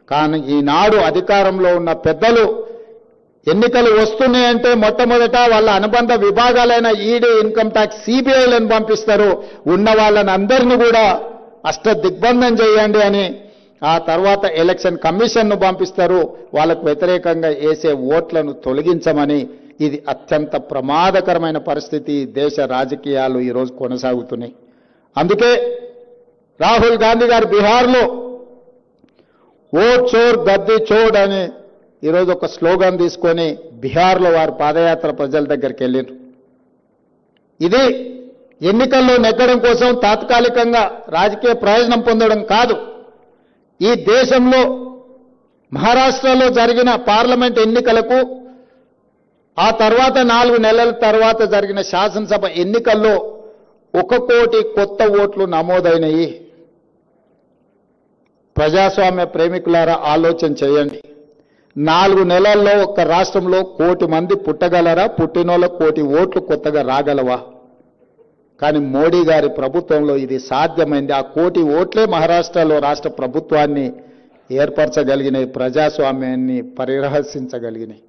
కానీ ఈనాడు అధికారంలో ఉన్న పెద్దలు ఎన్నికలు వస్తున్నాయంటే మొట్టమొదట వాళ్ళ అనుబంధ విభాగాలైన ఈడీ, ఇన్కమ్ ట్యాక్స్, సిబిఐలను పంపిస్తారు. ఉన్న వాళ్ళని అందరినీ కూడా అష్టదిగ్బంధం చేయండి అని. ఆ తర్వాత ఎలక్షన్ కమిషన్ను పంపిస్తారు. వాళ్ళకు వ్యతిరేకంగా వేసే ఓట్లను తొలగించమని. ఇది అత్యంత ప్రమాదకరమైన పరిస్థితి దేశ రాజకీయాలు ఈరోజు కొనసాగుతున్నాయి. అందుకే రాహుల్ గాంధీ గారు బీహార్లో ఓట్ చోర్ గద్దీ చోడ్ అని ఈరోజు ఒక స్లోగన్ తీసుకొని బీహార్లో వారు పాదయాత్ర ప్రజల దగ్గరికి వెళ్ళారు. ఇది ఎన్నికల్లో నెగ్గడం కోసం తాత్కాలికంగా రాజకీయ ప్రయోజనం పొందడం కాదు. ఈ దేశంలో మహారాష్ట్రలో జరిగిన పార్లమెంట్ ఎన్నికలకు ఆ తర్వాత 4 నెలల తర్వాత జరిగిన శాసనసభ ఎన్నికల్లో 1 కోటి కొత్త ఓట్లు నమోదైనవి. ప్రజాస్వామ్య ప్రేమికులారా ఆలోచన చేయండి. 4 నెలల్లో ఒక రాష్ట్రంలో 1 కోటి మంది పుట్టగలరా? పుట్టినోళ్ళకు 1 కోటి ఓట్లు కొత్తగా రాగలవా? కానీ మోడీ గారి ప్రభుత్వంలో ఇది సాధ్యమైంది. ఆ 1 కోటి ఓట్లే మహారాష్ట్రలో రాష్ట్ర ప్రభుత్వాన్ని ఏర్పరచగలిగినాయి, ప్రజాస్వామ్యాన్ని పరిరహసించగలిగినాయి.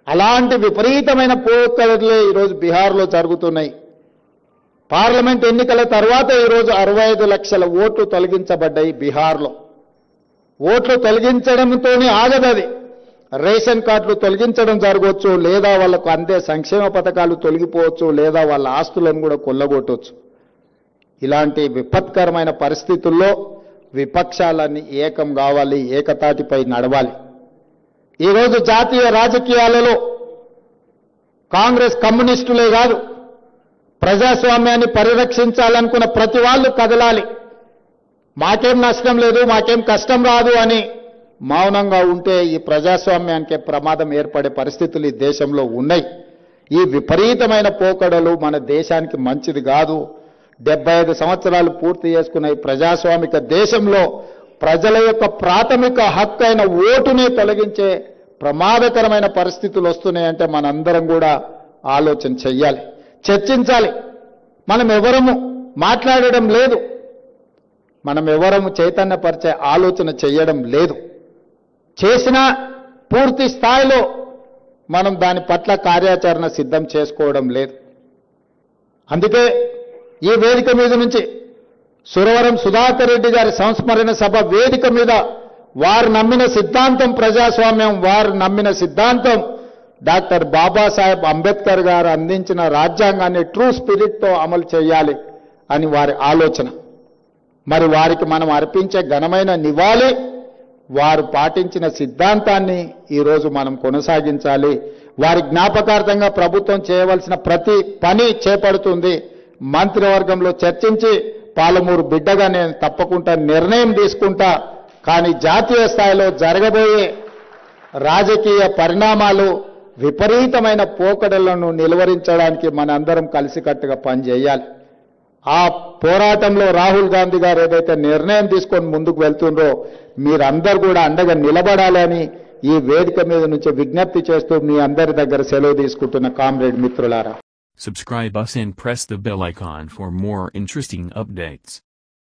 అలాంటి విపరీతమైన పోకడలే ఈరోజు బీహార్లో జరుగుతున్నాయి. పార్లమెంట్ ఎన్నికల తర్వాత ఈరోజు 65 లక్షల ఓట్లు తొలగించబడ్డాయి బీహార్లో. ఓట్లు తొలగించడంతోనే ఆగదది. రేషన్ కార్డులు తొలగించడం జరగవచ్చు, లేదా వాళ్లకు అందే సంక్షేమ పథకాలు తొలగిపోవచ్చు, లేదా వాళ్ళ ఆస్తులను కూడా కొల్లగొట్టవచ్చు. ఇలాంటి విపత్కరమైన పరిస్థితుల్లో విపక్షాలన్నీ ఏకం కావాలి, ఏకతాటిపై నడవాలి. ఈరోజు జాతీయ రాజకీయాలలో కాంగ్రెస్ కమ్యూనిస్టులే కాదు, ప్రజాస్వామ్యాన్ని పరిరక్షించాలనుకున్న ప్రతి వాళ్ళు కదలాలి. మాకేం నష్టం లేదు, మాకేం కష్టం రాదు అని మౌనంగా ఉంటే ఈ ప్రజాస్వామ్యానికి ప్రమాదం ఏర్పడే పరిస్థితులు ఈ దేశంలో ఉన్నాయి. ఈ విపరీతమైన పోకడలు మన దేశానికి మంచిది కాదు. 75 సంవత్సరాలు పూర్తి చేసుకున్న ఈ ప్రజాస్వామిక దేశంలో ప్రజల యొక్క ప్రాథమిక హక్కు అయిన ఓటునే తొలగించే ప్రమాదకరమైన పరిస్థితులు వస్తున్నాయంటే మనందరం కూడా ఆలోచన చెయ్యాలి, చర్చించాలి. మనం ఎవరము మాట్లాడడం లేదు, మనం ఎవరము చైతన్యపరిచే ఆలోచన చేయడం లేదు. చేసినా పూర్తి స్థాయిలో మనం దాని పట్ల కార్యాచరణ సిద్ధం చేసుకోవడం లేదు. అందుకే ఈ వేదిక మీద నుంచి సురవరం సుధాకర్ రెడ్డి గారి సంస్మరణ సభ వేదిక మీద వారు నమ్మిన సిద్ధాంతం ప్రజాస్వామ్యం, వారు నమ్మిన సిద్ధాంతం డాక్టర్ బాబాసాహెబ్ అంబేద్కర్ గారు అందించిన రాజ్యాంగాన్ని ట్రూ స్పిరిట్తో అమలు చేయాలి అని వారి ఆలోచన. మరి వారికి మనం అర్పించే ఘనమైన నివాళి వారు పాటించిన సిద్ధాంతాన్ని ఈరోజు మనం కొనసాగించాలి. వారి జ్ఞాపకార్థంగా ప్రభుత్వం చేయవలసిన ప్రతి పని చేపడుతుంది. మంత్రివర్గంలో చర్చించి పాలమూరు బిడ్డగా నేను తప్పకుండా నిర్ణయం తీసుకుంటా. కానీ జాతీయ స్థాయిలో జరగబోయే రాజకీయ పరిణామాలు, విపరీతమైన పోకడలను నిలువరించడానికి మనందరం కలిసికట్టుగా పనిచేయాలి. ఆ పోరాటంలో రాహుల్ గాంధీ గారు ఏదైతే నిర్ణయం తీసుకొని ముందుకు వెళ్తుండ్రో మీరందరూ కూడా అండగా నిలబడాలని ఈ వేదిక మీద నుంచి విజ్ఞప్తి చేస్తూ మీ అందరి దగ్గర సెలవు తీసుకుంటున్న కామ్రేడ్ మిత్రులారా. Subscribe us and press the bell icon for more interesting updates.